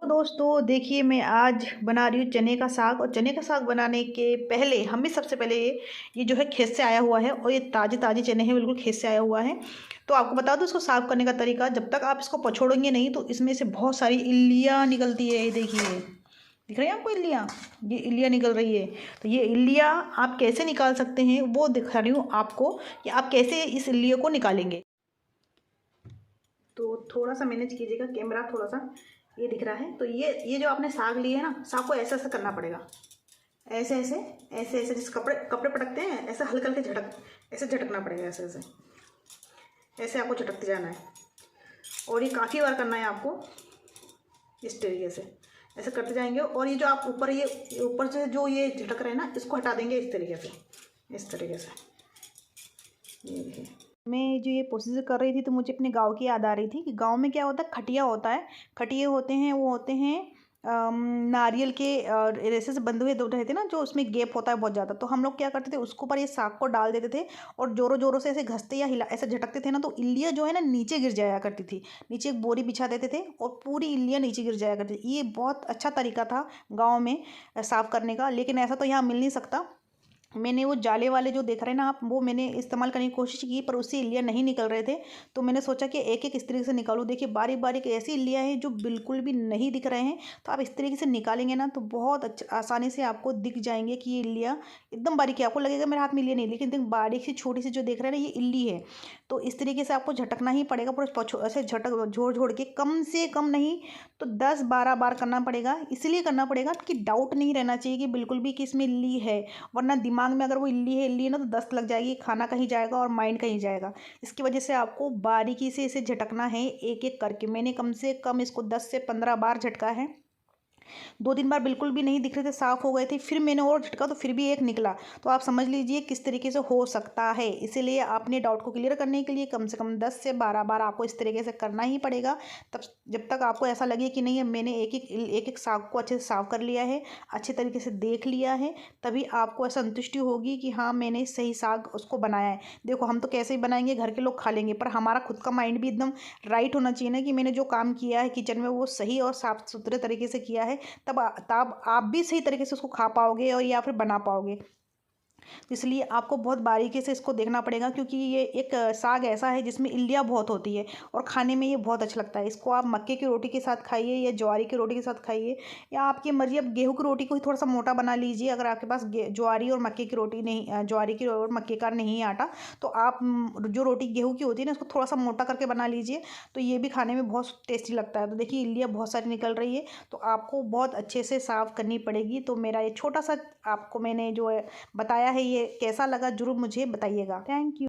तो दोस्तों देखिए, मैं आज बना रही हूँ चने का साग। और चने का साग बनाने के पहले हमें सबसे पहले ये जो है खेत से आया हुआ है, और ये ताज़े ताज़े चने हैं, बिल्कुल खेत से आया हुआ है। तो आपको बता दूँ इसको साफ़ करने का तरीका। जब तक आप इसको पछोड़ेंगे नहीं तो इसमें से बहुत सारी इल्लियाँ निकलती है। ये देखिए, दिख रही है आपको इल्लियाँ? ये इल्लियाँ निकल रही है। तो ये इल्लियाँ आप कैसे निकाल सकते हैं वो दिखा रही हूँ आपको, कि आप कैसे इस इल्लियों को निकालेंगे। तो थोड़ा सा मैनेज कीजिएगा कैमरा, थोड़ा सा ये दिख रहा है। तो ये जो आपने साग लिए है ना, साग को ऐसे ऐसे करना पड़ेगा। ऐसे ऐसे ऐसे ऐसे, जिस कपड़े कपड़े पटकते हैं ऐसे हल्के हल्के झटक, ऐसे झटकना पड़ेगा। ऐसे ऐसे ऐसे आपको झटकते जाना है, और ये काफ़ी बार करना है आपको। इस तरीके से ऐसे करते जाएंगे। और ये जो आप ऊपर, ये ऊपर से जो ये झटक रहे हैं ना, इसको हटा देंगे इस तरीके से, इस तरीके से। ये देखिए, मैं जो ये प्रोसीजर कर रही थी तो मुझे अपने गांव की याद आ रही थी कि गांव में क्या होता है, खटिया होता है। खटिए होते हैं, वो होते हैं नारियल के रेसे से बंधे हुए दो रहते हैं ना, जो उसमें गैप होता है बहुत ज़्यादा। तो हम लोग क्या करते थे, उसके ऊपर ये साग को डाल देते थे, और जोरों जोरों से ऐसे घसते या हिला ऐसे झटकते थे ना, तो इल्लियाँ जो है ना नीचे गिर जाया करती थी। नीचे एक बोरी बिछा देते थे और पूरी इल्लियाँ नीचे गिर जाया करती थी। ये बहुत अच्छा तरीका था गाँव में साफ़ करने का, लेकिन ऐसा तो यहाँ मिल नहीं सकता। मैंने वो जाले वाले जो देख रहे हैं ना आप, वो मैंने इस्तेमाल करने की कोशिश की, पर उससे इल्लियाँ नहीं निकल रहे थे। तो मैंने सोचा कि एक एक इस तरीके से निकालूं। देखिए, बारीक बारीक ऐसी इल्लियाँ हैं जो बिल्कुल भी नहीं दिख रहे हैं। तो आप इस तरीके से निकालेंगे ना तो बहुत अच्छा आसानी से आपको दिख जाएंगे कि ये इल्लियाँ एकदम बारीक है। आपको लगेगा मेरे हाथ में इल्लियाँ नहीं, लेकिन एकदम बारीक सी छोटी सी जो देख रहे हैं ना, ये इल्ली है। तो इस तरीके से आपको झटकना ही पड़ेगा, पूरा ऐसे झटक झोड़ झोड़ के, कम से कम नहीं तो 10-12 बार करना पड़ेगा। इसलिए करना पड़ेगा कि डाउट नहीं रहना चाहिए कि बिल्कुल भी कि इसमें इल्ली है। वरना दिमाग में अगर वो इल्ली है ना, तो दस्त लग जाएगी, खाना कहीं जाएगा और माइंड कहीं जाएगा। इसकी वजह से आपको बारीकी से इसे झटकना है, एक एक करके। मैंने कम से कम इसको 10 से 15 बार झटका है। 2-3 बार बिल्कुल भी नहीं दिख रहे थे, साफ़ हो गए थे, फिर मैंने और झटका तो फिर भी एक निकला। तो आप समझ लीजिए किस तरीके से हो सकता है। इसीलिए अपने डाउट को क्लियर करने के लिए कम से कम 10 से 12 बार आपको इस तरीके से करना ही पड़ेगा। तब जब तक आपको ऐसा लगे कि नहीं, मैंने एक एक साग को अच्छे से साफ़ कर लिया है, अच्छे तरीके से देख लिया है, तभी आपको ऐसा संतुष्टि होगी कि हाँ, मैंने सही साग उसको बनाया है। देखो, हम तो कैसे ही बनाएंगे, घर के लोग खा लेंगे, पर हमारा खुद का माइंड भी एकदम राइट होना चाहिए ना, कि मैंने जो काम किया है किचन में वो सही और साफ़ सुथरे तरीके से किया है। तब आप भी सही तरीके से उसको खा पाओगे और या फिर बना पाओगे। तो इसलिए आपको बहुत बारीकी से इसको देखना पड़ेगा, क्योंकि ये एक साग ऐसा है जिसमें इल्लियाँ बहुत होती है, और खाने में ये बहुत अच्छा लगता है। इसको आप मक्के की रोटी के साथ खाइए या ज्वारी की रोटी के साथ खाइए, या आपकी मर्जी। अब गेहूं की रोटी को ही थोड़ा सा मोटा बना लीजिए। अगर आपके पास ज्वारी और मक्के की रोटी नहीं, ज्वारी की और मक्के का नहीं है आटा, तो आप जो रोटी गेहूँ की होती है ना, उसको थोड़ा सा मोटा करके बना लीजिए। तो ये भी खाने में बहुत टेस्टी लगता है। तो देखिए, इल्लियाँ बहुत सारी निकल रही है, तो आपको बहुत अच्छे से साफ़ करनी पड़ेगी। तो मेरा ये छोटा सा आपको मैंने जो है बताया है, ये कैसा लगा ज़रूर मुझे बताइएगा। Thank you.